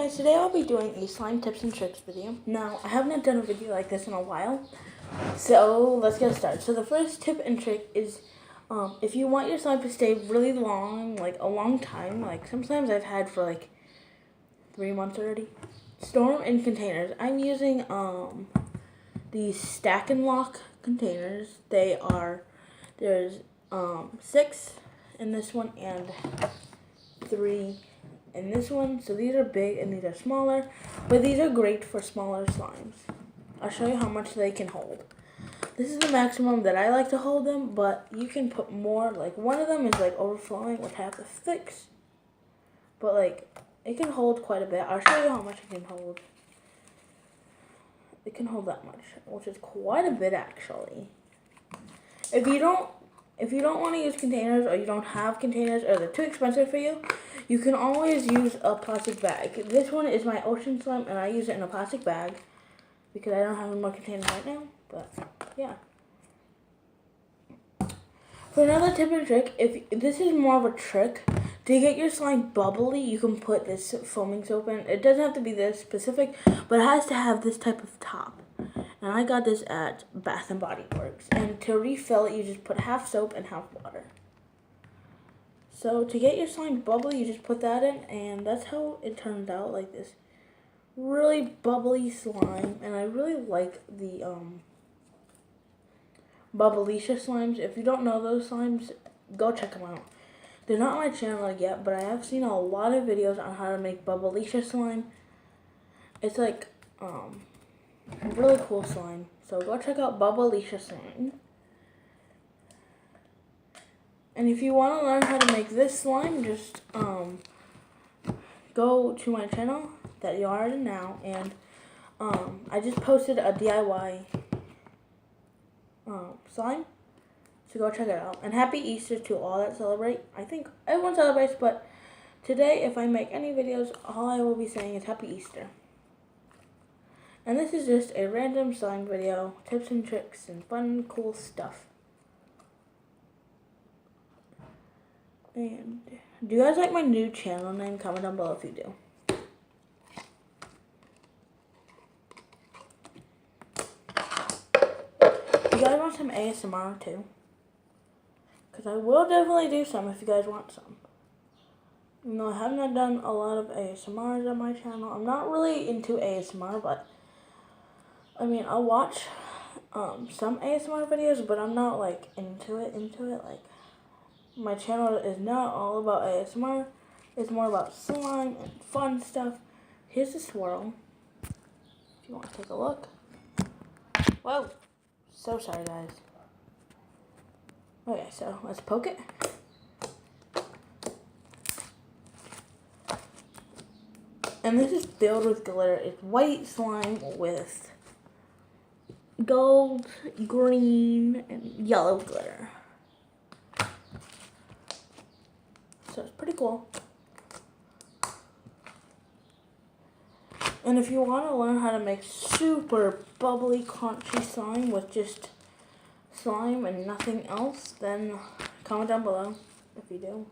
guys, today I'll be doing a slime tips and tricks video. Now, I haven't done a video like this in a while, so let's get started. So the first tip and trick is, if you want your slime to stay really long, like a long time, like sometimes I've had for like 3 months already, store them in containers. I'm using these stack and lock containers. There's 6 in this one and 3 in this one. So these are big and these are smaller, but these are great for smaller slimes. I'll show you how much they can hold. This is the maximum that I like to hold them, but you can put more. Like one of them is like overflowing, which I have to fix, but like it can hold quite a bit. I'll show you how much it can hold. It can hold that much, which is quite a bit actually. If you don't want to use containers, or you don't have containers, or they're too expensive for you, you can always use a plastic bag. This one is my ocean slime, and I use it in a plastic bag because I don't have any more containers right now. But yeah. For another tip and trick, if this is more of a trick to get your slime bubbly, you can put this foaming soap in. It doesn't have to be this specific, but it has to have this type of top. And I got this at Bath and Body Works. And to refill it, you just put half soap and half water. So to get your slime bubbly, you just put that in, and that's how it turns out, like this really bubbly slime. And I really like the Bubblicious slimes. If you don't know those slimes, go check them out. They're not on my channel yet, but I have seen a lot of videos on how to make Bubblicious slime. It's like really cool slime. So go check out Bubblicious slime. And if you want to learn how to make this slime, just go to my channel that you already know, and I just posted a DIY slime, so go check it out. And happy Easter to all that celebrate. I think everyone celebrates, but today, if I make any videos, all I will be saying is happy Easter. And this is just a random slime video, tips and tricks and fun, cool stuff. And do you guys like my new channel name? Comment down below if you do. You guys want some ASMR too? Because I will definitely do some if you guys want some. You know, I haven't done a lot of ASMRs on my channel. I'm not really into ASMR, but I mean, I'll watch some ASMR videos, but I'm not like into it. Like, my channel is not all about ASMR. It's more about slime and fun stuff. Here's the swirl, if you want to take a look. Whoa. So sorry, guys. Okay, so let's poke it. And this is filled with glitter. It's white slime with gold, green, and yellow glitter. So it's pretty cool. And if you want to learn how to make super bubbly, crunchy slime with just slime and nothing else, then comment down below if you do.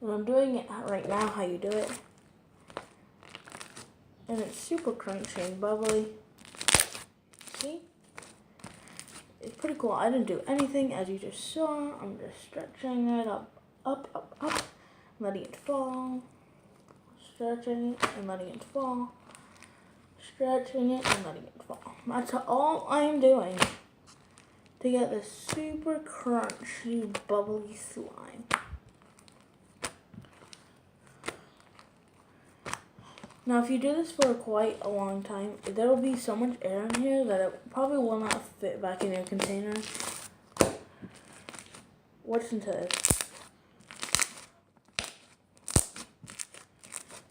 And I'm doing it right now, how you do it. And it's super crunchy and bubbly. See? It's pretty cool. I didn't do anything, as you just saw. I'm just stretching it up, letting it fall. Stretching it and letting it fall. Stretching it and letting it fall. That's all I'm doing to get this super crunchy, bubbly slime. Now, if you do this for quite a long time, there will be so much air in here that it probably will not fit back in your container. What's into this?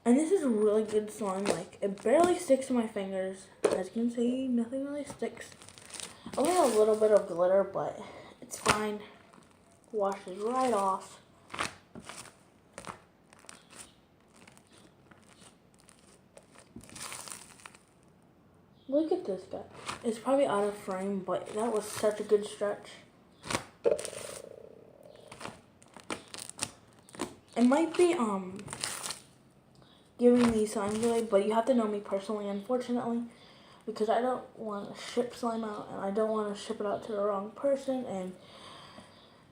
And this is really good slime. Like, it barely sticks to my fingers. As you can see, nothing really sticks. Only a little bit of glitter, but it's fine. Washes right off. Look at this guy. It's probably out of frame, but that was such a good stretch. It might be giving these slimes away, but you have to know me personally, unfortunately, because I don't want to ship slime out, and I don't want to ship it out to the wrong person, and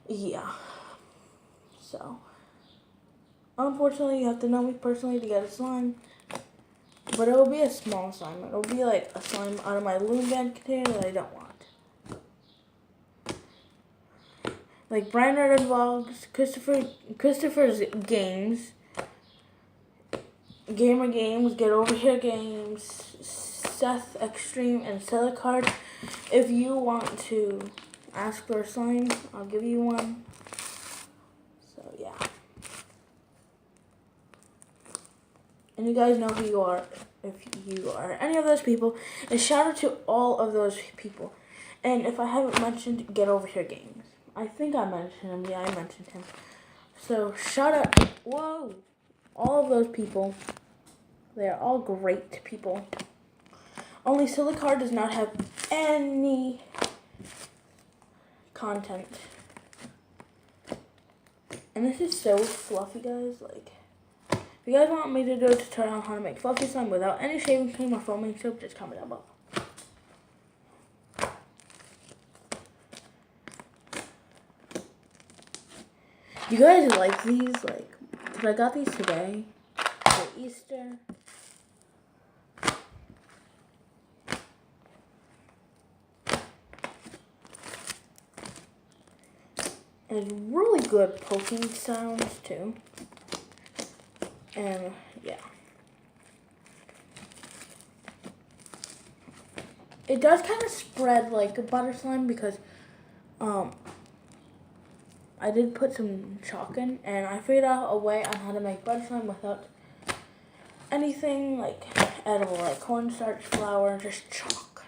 yeah. So, unfortunately, you have to know me personally to get a slime, but it will be a small slime. It will be like a slime out of my Loom Band container that I don't want. Like Brian Reddit Vlogs, Christopher's Games, Gamer Games, Get Over Here Games, Seth Extreme, and Silicard. If you want to ask for a slime, I'll give you one. So yeah. And you guys know who you are if you are any of those people. And shout out to all of those people. And if I haven't mentioned Get Over Here Games. I think I mentioned him. Yeah, I mentioned him. So shout out, whoa, all of those people. They are all great people. Only Silicard does not have any content. And this is so fluffy, guys. Like, if you guys want me to do a tutorial on how to make fluffy slime without any shaving cream or foaming soap, just comment down below. You guys like these? Like, because I got these today for Easter. And it's really good poking sounds too. And yeah. It does kind of spread like a butter slime because I did put some chalk in, and I figured out a way on how to make butter slime without anything like edible, like cornstarch, flour, and just chalk.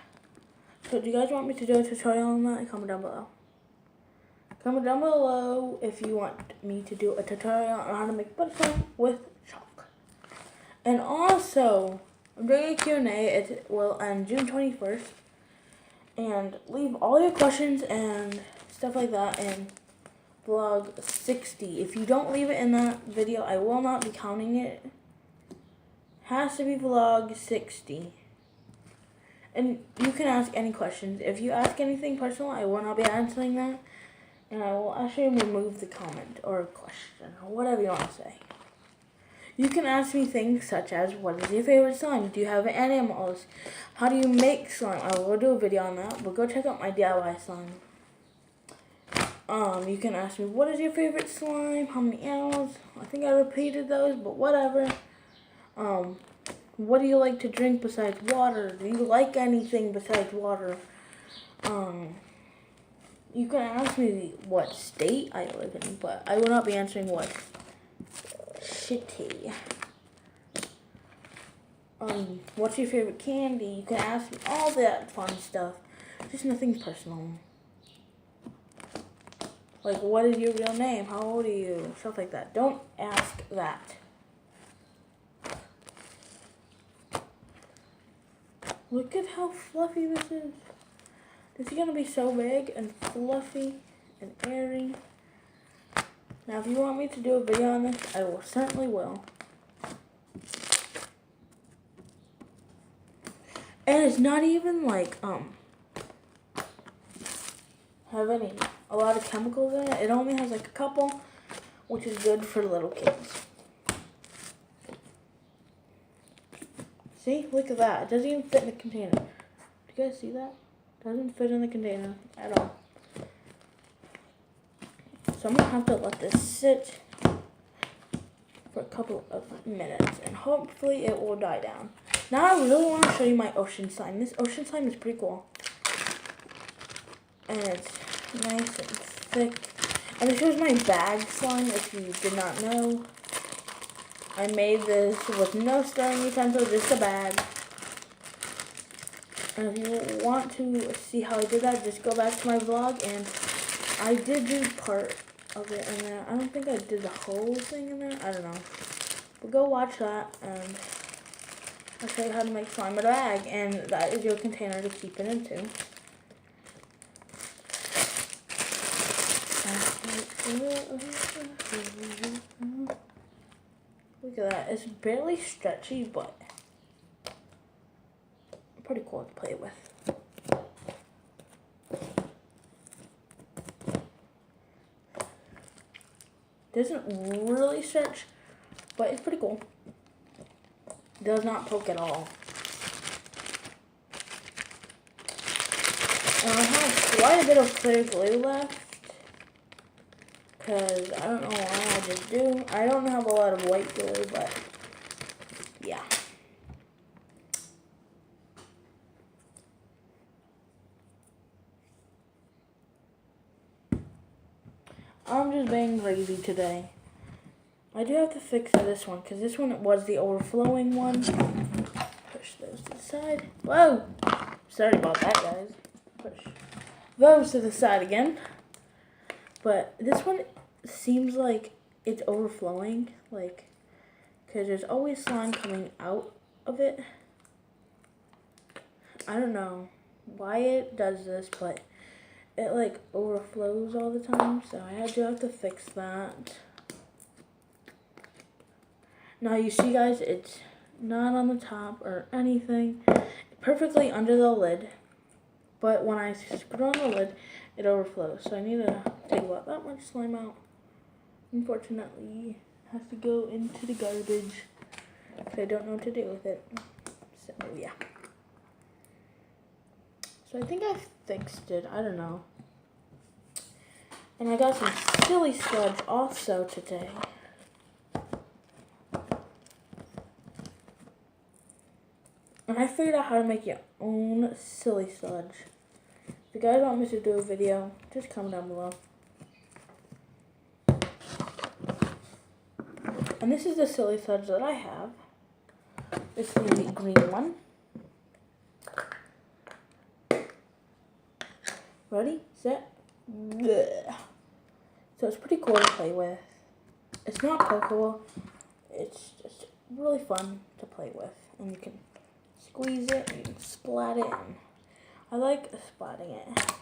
So do you guys want me to do a tutorial on that? Comment down below. Comment down below if you want me to do a tutorial on how to make butter slime with chalk. And also, I'm doing a Q&A. It will end June 21st. And leave all your questions and stuff like that in vlog 60. If you don't leave it in that video, I will not be counting it. Has to be vlog 60. And you can ask any questions. If you ask anything personal, I will not be answering that. And I will actually remove the comment or question or whatever you want to say. You can ask me things such as, what is your favorite slime? Do you have animals? How do you make slime? I will do a video on that, but go check out my DIY slime. You can ask me, what is your favorite slime? How many animals? I think I repeated those, but whatever. What do you like to drink besides water? Do you like anything besides water? You can ask me what state I live in, but I will not be answering what city. What's your favorite candy? You can ask me all that fun stuff. Just nothing personal. Like, what is your real name? How old are you? Stuff like that. Don't ask that. Look at how fluffy this is. This is going to be so big and fluffy and airy. Now, if you want me to do a video on this, I will certainly will. And it's not even like, have a lot of chemicals in it. It only has like a couple, which is good for little kids. See, look at that. It doesn't even fit in the container. Do you guys see that? It doesn't fit in the container at all. So I'm gonna have to let this sit for a couple of minutes, and hopefully it will die down. Now I really want to show you my ocean slime. This ocean slime is pretty cool. And it's nice and thick. And this was my bag slime, if you did not know. I made this with no stirring utensil, just a bag. And if you want to see how I did that, just go back to my vlog. And I did do part of it in there. I don't think I did the whole thing in there. I don't know. But go watch that, and I'll show you how to make slime in a bag. And that is your container to keep it into. Look at that. It's barely stretchy, but pretty cool to play with. Doesn't really stretch, but it's pretty cool. Does not poke at all. And I have quite a bit of clear glue left, because I don't know why I just do. I don't have a lot of white glue, but yeah. I'm just being lazy today. I do have to fix this one, because this one was the overflowing one. Push those to the side. Whoa! Sorry about that, guys. Push those to the side again. But this one seems like it's overflowing, like, because there's always slime coming out of it. I don't know why it does this, but it like overflows all the time, so I do have to fix that. Now you see, guys, it's not on the top or anything, perfectly under the lid, but when I screw on the lid, it overflows. So I need to take about that much slime out. Unfortunately, it has to go into the garbage, because I don't know what to do with it. So yeah. So I think I fixed it. I don't know. And I got some silly sludge also today. And I figured out how to make your own silly sludge. If you guys want me to do a video, just comment down below. And this is the silly sludge that I have. It's the green one. Ready, set, bleh. So it's pretty cool to play with. It's not pokeable. It's just really fun to play with. And you can squeeze it and you can splat it. And I like splatting it.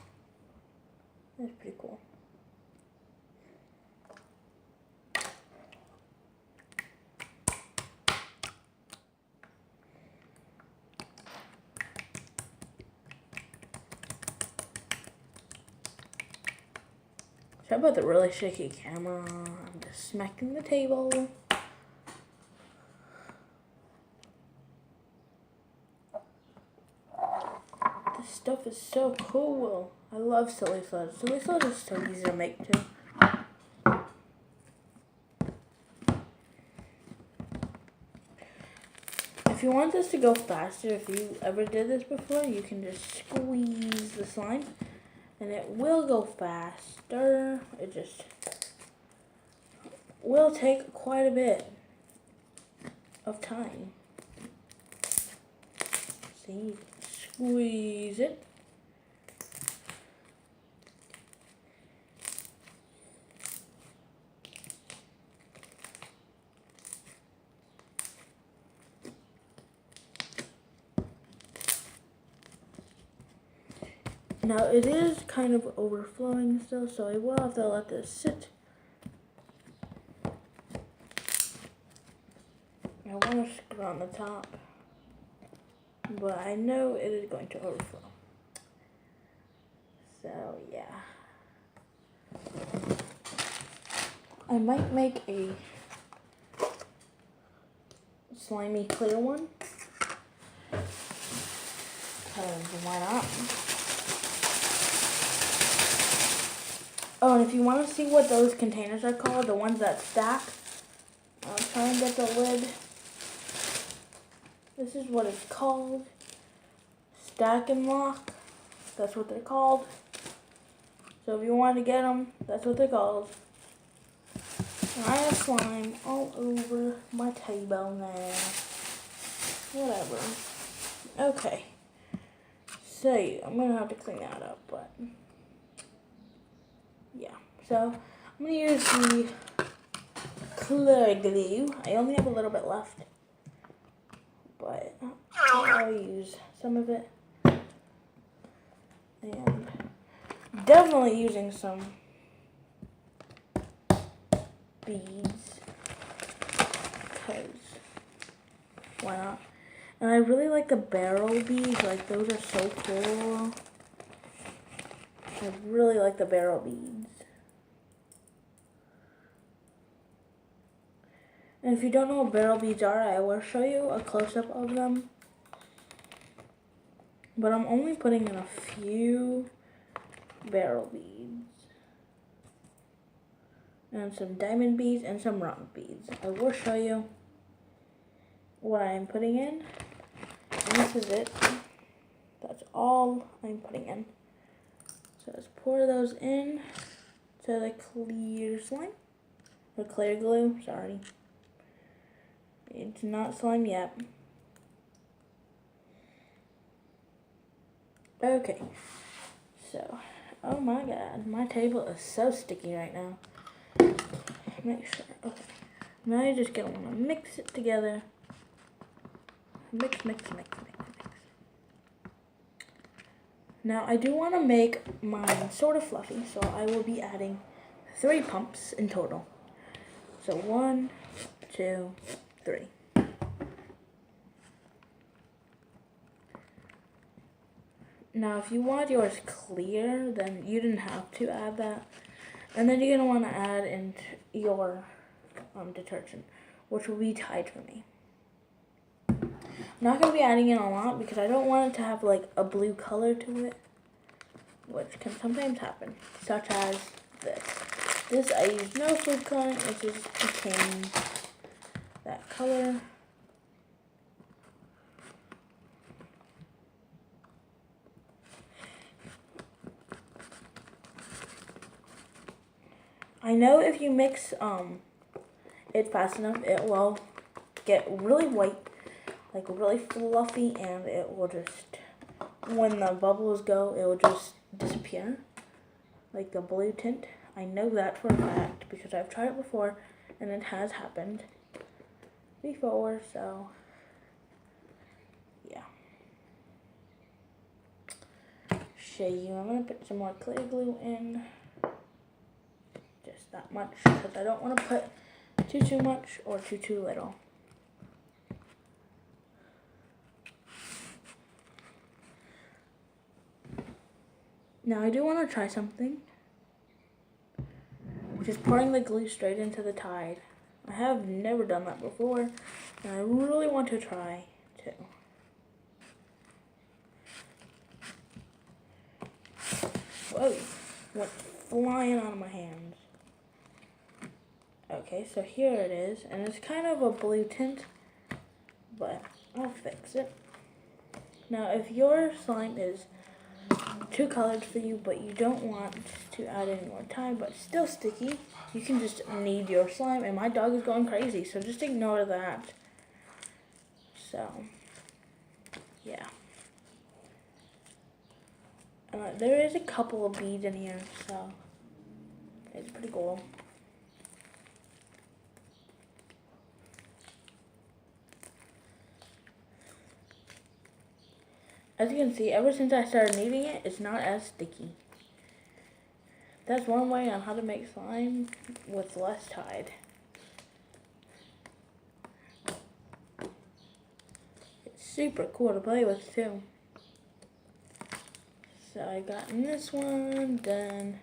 It's pretty cool. Sorry about the really shaky camera. I'm just smacking the table. This stuff is so cool. I love silly sludge. Silly sludge is so easy to make too. If you want this to go faster, if you ever did this before, you can just squeeze the slime and it will go faster. It just will take quite a bit of time. See, squeeze it. Now it is kind of overflowing still, so I will have to let this sit. I want to screw on the top, but I know it is going to overflow. So yeah. I might make a slimy clear one, because why not? Oh, and if you want to see what those containers are called, the ones that stack, I'll try and get the lid. This is what it's called. Stack and lock. That's what they're called. So if you want to get them, that's what they're called. And I have slime all over my table now. Whatever. Okay. So I'm going to have to clean that up, but yeah. So I'm going to use the clear glue. I only have a little bit left, but I'll use some of it. And definitely using some beads, because why not? And I really like the barrel beads, like those are so cool. I really like the barrel beads. And if you don't know what barrel beads are, I will show you a close-up of them. But I'm only putting in a few barrel beads. And some diamond beads and some round beads. I will show you what I'm putting in. And this is it. That's all I'm putting in. So let's pour those in to the clear slime. Or clear glue, sorry. It's not slime yet. Okay, so, oh my god, my table is so sticky right now. Make sure, okay. Now you're just gonna wanna mix it together. Mix, mix, mix, mix, mix. Now I do wanna make mine sort of fluffy, so I will be adding 3 pumps in total. So 1, 2, 3. Now, if you want yours clear, then you didn't have to add that. And then you're going to want to add in your detergent, which will be Tide for me. I'm not going to be adding in a lot because I don't want it to have like a blue color to it, which can sometimes happen, such as this. This I used no food coloring, it just became that color. I know if you mix it fast enough, it will get really white, like really fluffy, and it will just, when the bubbles go, it will just disappear, like the blue tint. I know that for a fact because I've tried it before, and it has happened before, so yeah. Show you, I'm going to put some more clear glue in. Just that much, because I don't want to put too much or too little. Now I do want to try something, which is pouring the glue straight into the Tide. I have never done that before, and I really want to try too. Whoa, went flying out of my hands. Okay, so here it is, and it's kind of a blue tint, but I'll fix it. Now, if your slime is too colored for you, but you don't want to add any more Tide, but still sticky, you can just knead your slime, and my dog is going crazy, so just ignore that. So, yeah. There is a couple of beads in here, so it's pretty cool. As you can see, ever since I started kneading it, it's not as sticky. That's one way on how to make slime with less Tide. It's super cool to play with too. So I got this one done.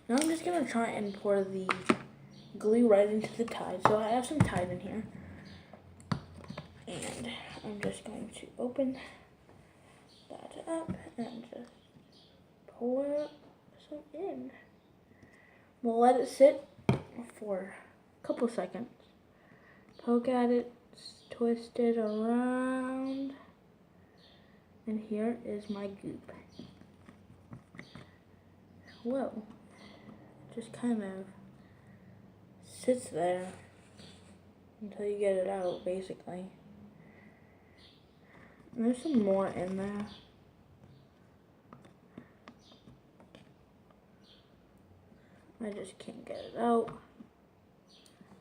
Now I'm just going to try and pour the glue right into the Tide. So I have some Tide in here. And I'm just going to open that up and just pour some in. We'll let it sit for a couple seconds. Poke at it, twist it around, and here is my goop. Whoa, just kind of sits there until you get it out, basically. And there's some more in there. I just can't get it out.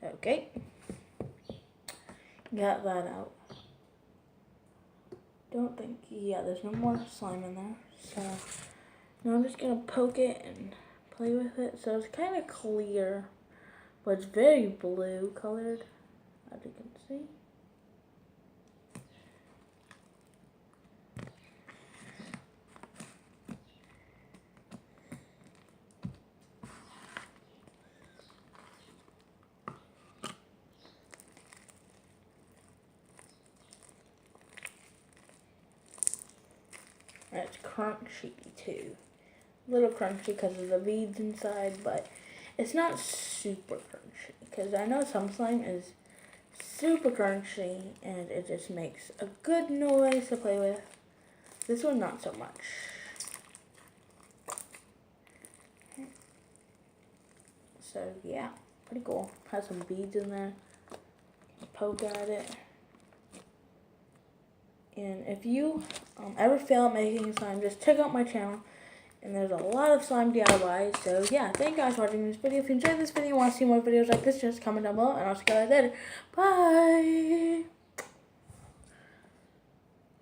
Okay. Got that out. Don't think, yeah, there's no more slime in there. So now I'm just gonna poke it and play with it. So it's kind of clear, but it's very blue colored, as you can see. See? And it's crunchy too. A little crunchy because of the beads inside, but it's not super crunchy. Because I know some slime is super crunchy and it just makes a good noise to play with. This one, not so much. So yeah, pretty cool. Has some beads in there. Poke at it. And if you ever fail at making slime, just check out my channel. And there's a lot of slime DIYs. So yeah, thank you guys for watching this video. If you enjoyed this video and want to see more videos like this, just comment down below. And I'll see you guys later. Bye!